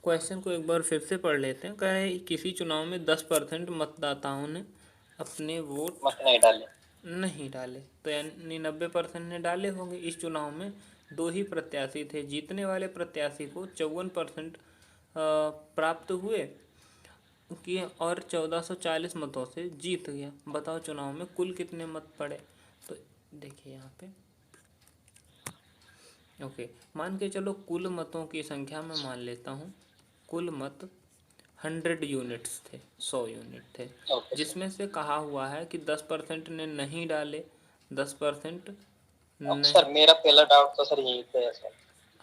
Question को एक बार फिर से पढ़ लेते हैं। कह रहे हैं किसी चुनाव में 10% मतदाताओं ने अपने वोट मत नहीं डाले। नहीं डाले, तो यानी 90% ने डाले होंगे। इस चुनाव में दो ही प्रत्याशी थे, जीतने वाले प्रत्याशी को 54% प्राप्त हुए कि और 1440 मतों से जीत गया। बताओ चुनाव में कुल कितने मत पड़े। तो देखिए यहाँ पे ओके, मान के चलो कुल मतों की संख्या मैं मान लेता हूँ, कुल मत 100 यूनिट्स थे, 100 यूनिट थे, ओके सर। जिसमें से कहा हुआ है कि 10% ने नहीं डाले, 10% अब नहीं। सर मेरा पहला डाउट तो सर यही पे है सर,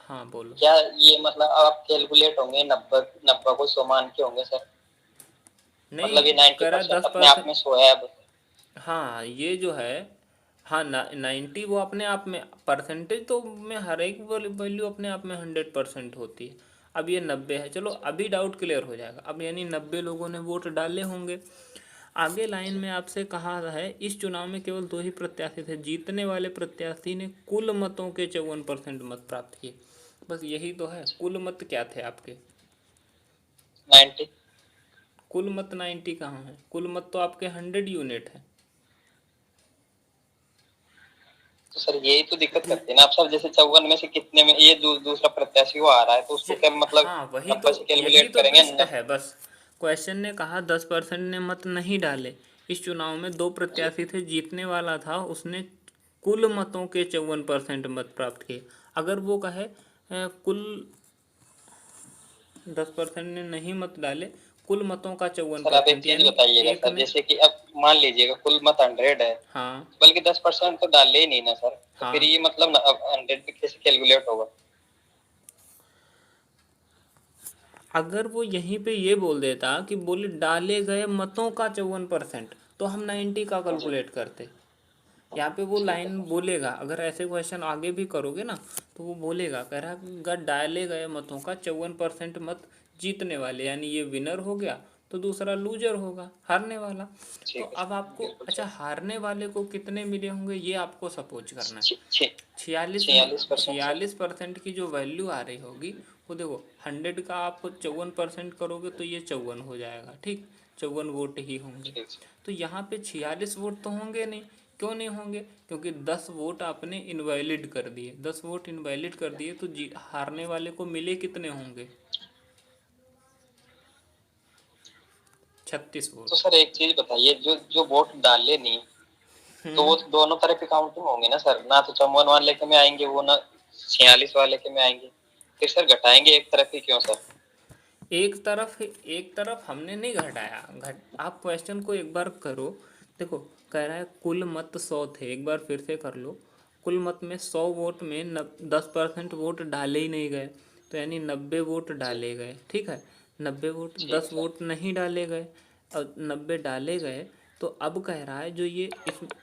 हाँ बोलो। क्या ये मतलब आप कैलकुलेट होंगे 90 90 को 100 मान के होंगे सर? नहीं मतलब ये 90% करा दस अपने आप परसेंट में 100 है अब? हाँ ये जो है, हाँ 90 वो अपने आप में परसेंटेज तो में हर एक वैल्यू अपने आप में 100% होती है। अब ये 90 है, चलो अभी डाउट क्लियर हो जाएगा। अब यानी 90 लोगों ने वोट डाले होंगे। आगे लाइन में आपसे कहा है इस चुनाव में केवल दो ही प्रत्याशी थे, जीतने वाले प्रत्याशी ने कुल मतों के 54% मत प्राप्त किए। बस यही तो है। कुल मत क्या थे आपके? 90। कुल मत 90 कहाँ है? कुल मत तो आपके 100 यूनिट है। तो सर यही तो दिक्कत करते हैं ना आप सर, जैसे 54 में से कितने में ये दूसरा प्रत्याशी वो आ रहा है, तो उसको क्या मतलब हाँ वही 90 तो, से यही कैलकुलेट तो करेंगे ट्विस्ट है बस। क्वेश्चन ने कहा 10% ने मत नहीं डाले, इस चुनाव में दो प्रत्याशी थे, जीतने वाला था उसने कुल मतों के 54% मत प्राप्त किए। अगर वो कहे कुल 10% ने नहीं मत डाले, कुल मतों का चौवन सर आप एक परसेंट चीज यानी बताइएगा एक सर, ने। जैसे कि अब मान लीजिएगा कुल मत 100 है, हाँ बल्कि 10% तो डाले ही नहीं ना सर, तो फिर हाँ, ये मतलब 100 पे कैसे कैलकुलेट होगा? अगर वो यहीं पे ये बोल देता कि बोले डाले गए मतों का 54%, तो हम 90 का जी कैलकुलेट करते। यहाँ पे वो ठीक है लाइन सर। बोलेगा, अगर ऐसे क्वेश्चन आगे भी करोगे ना, तो वो बोलेगा, कह रहा है डाले गए मतों का 54% मत जीतने वाले, यानी ये विनर हो गया, तो दूसरा लूजर होगा, हारने वाला। तो ठीक है अब सर, आपको बिल्कुल अच्छा सर। हारने वाले को कितने मिले होंगे ये आपको सपोज करना है। 46 में 46% सर। 46% की जो वैल्यू आ रही होगी, वो देखो 100 का आप 54% करोगे तो ये 54 हो जाएगा, ठीक, 54 वोट ही होंगे। ठीक सर। तो यहाँ पे 46 वोट तो होंगे नहीं। क्यों नहीं होंगे? क्योंकि 10 वोट आपने इनवैलिड कर दिए, 10 वोट इनवैलिड कर दिए, तो हारने वाले को मिले कितने होंगे? 36 तो वोट। सर एक चीज बताइए, जो जो वोट डाले नहीं, तो वो तो दोनों तरफ की काउंटिंग होंगी ना सर, ना तो 54 वाले के में आएंगे वो, ना 46 वाले के में आएंगे, फिर सर घटाएंगे एक तरफ ही क्यों सर? एक तरफ हमने नहीं घटाया, आप क्वेश्चन को एक बार करो। देखो, कह रहा है कुल मत 100 थे, एक बार फिर से कर लो। कुल मत में 100 वोट में 10% वोट डाले ही नहीं गए, तो यानी 90 वोट जी डाले गए, ठीक है। 90 वोट, ठीक है 10 सर। वोट नहीं डाले गए और 90 डाले गए। तो अब कह रहा है जो ये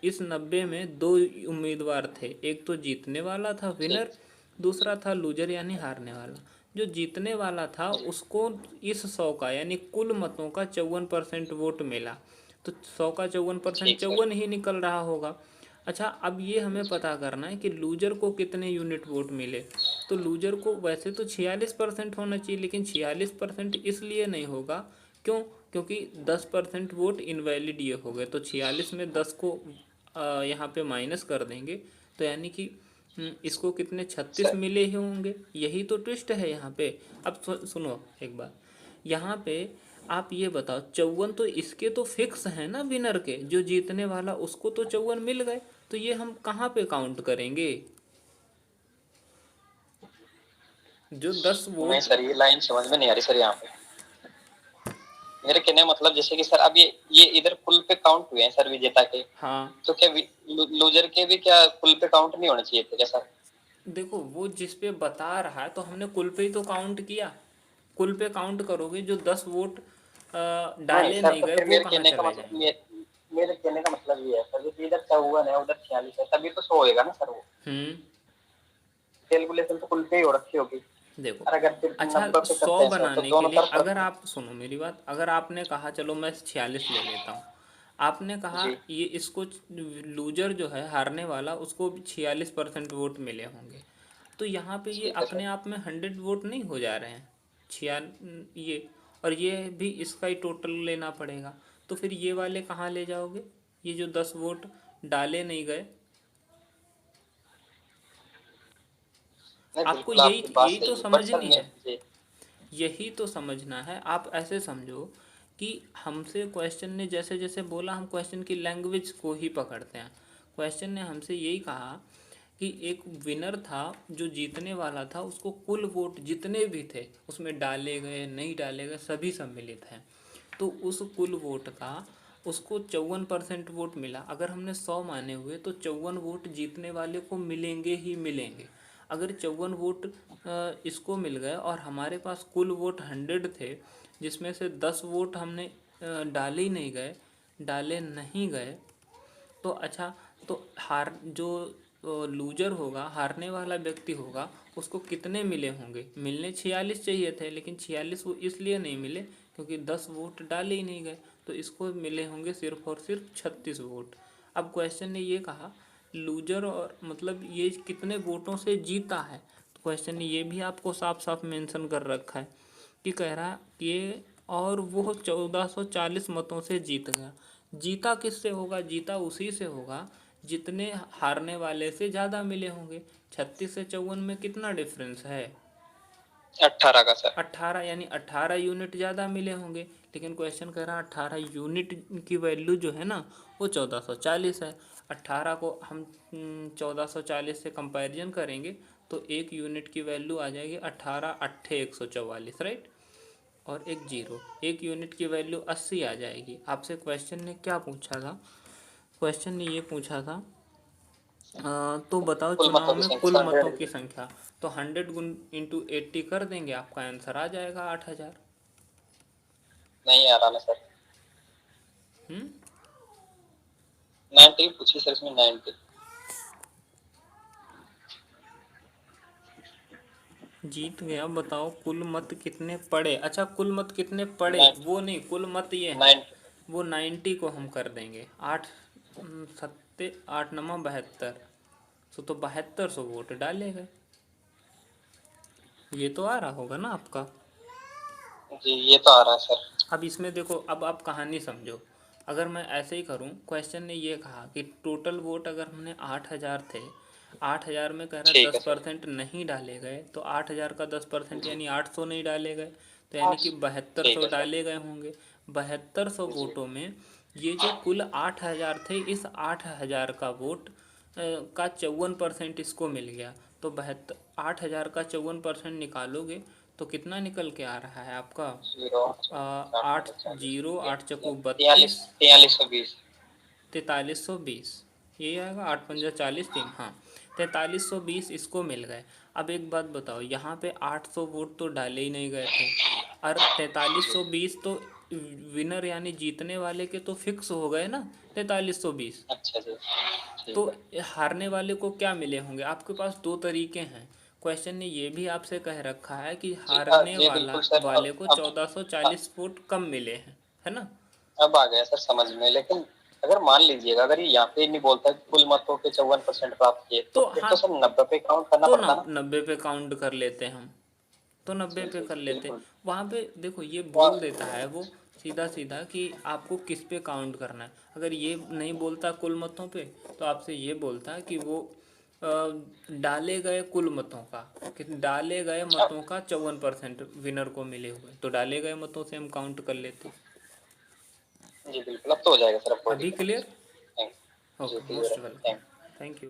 इस 90 में दो उम्मीदवार थे, एक तो जीतने वाला था ठीक विनर, दूसरा था लूजर यानी हारने वाला। जो जीतने वाला था जी उसको इस 100 का यानी कुल मतों का 54% वोट मिला, तो 100 का 54% ठीक सर। 54 ही निकल रहा होगा। अच्छा, अब ये हमें जी पता करना है कि लूजर को कितने यूनिट वोट मिले। तो लूजर को वैसे तो 46% होना चाहिए, लेकिन 46% इसलिए नहीं होगा, क्यों? क्योंकि 10% वोट इनवैलिड ये हो गए, तो 46 में 10 को यहाँ पे माइनस कर देंगे, तो यानी कि इसको कितने 36 सर। मिले ही होंगे। यही तो ट्विस्ट है यहाँ पे। अब सुनो एक बार, यहाँ पे आप ये बताओ, 54 तो इसके तो फिक्स है ना, विनर के जो जीतने वाला उसको तो 54 मिल गए, तो ये हम कहाँ पे काउंट करेंगे? जो 10 नहीं वोट। सर, ये लाइन समझ में नहीं आ रही सर यहाँ पे। मेरे कहने का मतलब जैसे कि सर अब ये इधर कुल पे काउंट हुए हैं सर विजेता के, हाँ तो क्या लूजर के भी क्या कुल पे काउंट नहीं होने चाहिए थे क्या सर? देखो, वो जिस पे बता रहा है तो हमने कुल पे ही तो काउंट किया। कुल पे काउंट करोगे, जो 10 वोट नहीं डाले सर, नहीं तो गए फिर वो कहाँ चले जाएंगे? मेरे कहने का मतलब ये है सर, जैसे इधर 54 है उधर 46 है, तभी तो 100 होएगा ना सर वो। हम्म। कैलकुलेशन तो कुल पे ही हो रखी होगी। देखो, और अगर फिर अच्छा 90 पे 100 करते हैं सर, तो बनाने के दोनों लिए, तरफ अगर रखते आप सुनो मेरी बात, अगर आपने कहा चलो मैं 46 ले लेता हूँ, आपने हैं। कहा जी ये इसको लूजर जो है हारने वाला उसको 46% वोट मिले होंगे, तो यहाँ पे ये ठीक है अपने सर। आप में 100 वोट नहीं हो जा रहे हैं? छिया ये, और ये भी इसका ही टोटल लेना पड़ेगा। तो फिर ये वाले कहाँ ले जाओगे, ये जो 10 वोट डाले नहीं गए। नहीं आपको बिल्कुल यही आपकी बात यही तो सही है, बट सर समझनी मैं है, जी यही तो समझना है। आप ऐसे समझो कि हमसे क्वेश्चन ने जैसे जैसे बोला, हम क्वेश्चन की लैंग्वेज को ही पकड़ते हैं। क्वेश्चन ने हमसे यही कहा कि एक विनर था जो जीतने वाला था, उसको कुल वोट जितने भी थे उसमें डाले गए नहीं डाले गए सभी सम्मिलित हैं, तो उस कुल वोट का उसको 54% वोट मिला। अगर हमने 100 माने हुए तो 54 वोट जीतने वाले को मिलेंगे ही मिलेंगे। अगर 54 वोट इसको मिल गए और हमारे पास कुल वोट 100 थे, जिसमें से 10 वोट हमने डाले ही नहीं गए, डाले नहीं गए, तो अच्छा, तो हार जो लूजर होगा, हारने वाला व्यक्ति होगा, उसको कितने मिले होंगे, मिलने 46 चाहिए थे, लेकिन 46 वो इसलिए नहीं मिले क्योंकि 10 वोट डाले ही नहीं गए, तो इसको मिले होंगे सिर्फ और सिर्फ 36 वोट। अब क्वेश्चन ने ये कहा लूजर और मतलब ये कितने वोटों से जीता है, तो क्वेश्चन ने ये भी आपको साफ साफ मेंशन कर रखा है कि कह रहा है ये, और वो 1440 मतों से जीत गया। जीता किससे होगा, जीता उसी से होगा जितने हारने वाले से ज़्यादा मिले होंगे। 36 से 54 में कितना डिफरेंस है, 18 का सर। 18, यानी 18 यूनिट ज़्यादा मिले होंगे। लेकिन क्वेश्चन कह रहा है 18 यूनिट की वैल्यू जो है ना वो 1440 है। 18 को हम 1440 से कंपैरिजन करेंगे तो एक यूनिट की वैल्यू आ जाएगी 18 अट्ठे 144, राइट, और एक जीरो, एक यूनिट की वैल्यू 80 आ जाएगी। आपसे क्वेश्चन ने क्या पूछा था, क्वेश्चन ने ये पूछा था तो बताओ कुल चुनाव मतों की में संख्या कुल सर मतों 100 की संख्या, तो 100 गुण इंटू 80 कर देंगे, आपका आंसर आ जाएगा 8000। नहीं आ रहा ना सर। 90 पूछिए सर, इसमें 90। जीत गया, बताओ कुल मत कितने पड़े। अच्छा, कुल मत कितने पड़े 90 वो नहीं, कुल मत ये हैं, 90 वो 90 को हम कर देंगे, 8 सत्ते 8 नमा 72, तो 7200 वोट डाले गए। ये तो आ रहा होगा ना आपका। जी ये तो आ रहा है सर। अब इसमें देखो, अब आप कहानी समझो। अगर मैं ऐसे ही करूं, क्वेश्चन ने ये कहा कि टोटल वोट अगर हमने 8000 थे, 8000 में कह रहा ठीक है सर। 10% नहीं डाले गए, तो 8000 का 10% जी यानी 800 नहीं डाले गए, तो यानी 8 कि 7200 ठीक है सर। डाले गए होंगे। 7200 जी वोटों में ये जो कुल 8000 थे, इस 8000 का वोट का 54% इसको मिल गया, तो 8000 का 54% निकालोगे तो कितना निकल के आ रहा है आपका, 0 आठ 40 जीरो, 8 चको 32, 4320। 4320, यही आएगा, 8 पंजा 40 3, हाँ, 4320 इसको मिल गए। अब एक बात बताओ, यहाँ पे 800 वोट तो डाले ही नहीं गए थे, और 4320 तो विनर यानी जीतने वाले के तो फिक्स हो गए ना, 4320। अच्छा जी तो ठीक है। हारने वाले को क्या मिले होंगे, आपके पास दो तरीके हैं। क्वेश्चन ने ये भी आपसे कह रखा है कि जी हारने जी वाला बिल्कुल सर। वाले को अब 1440 वोट कम मिले हैं, है ना। अब आ गया सर समझ में। लेकिन अगर मान लीजिएगा, अगर ये यहाँ पे नहीं बोलता कि कुल मतों के 54% प्राप्त किए, तो तो फिर हाँ, तो सर 90 पे काउंट करना तो पड़ता ना। 90 पे काउंट कर लेते हम, तो 90 जी पे जी कर जी लेते। बिल्कुल। वहाँ पे देखो ये बोल वहाँ देता है वो सीधा सीधा कि आपको किस पे काउंट करना है। अगर ये नहीं बोलता कुल मतों पे, तो आपसे ये बोलता कि वो अ, डाले गए कुल मतों का, कि डाले गए मतों का 54% विनर को मिले हुए, तो डाले गए मतों से हम काउंट कर लेते। जी बिल्कुल, अब तो हो जाएगा सर, अब कोई अभी दिक्कत नहीं क्लियर। सर। Thank you. जी ओके, क्लियर मोस्ट है, welcome, thank you. Thank you.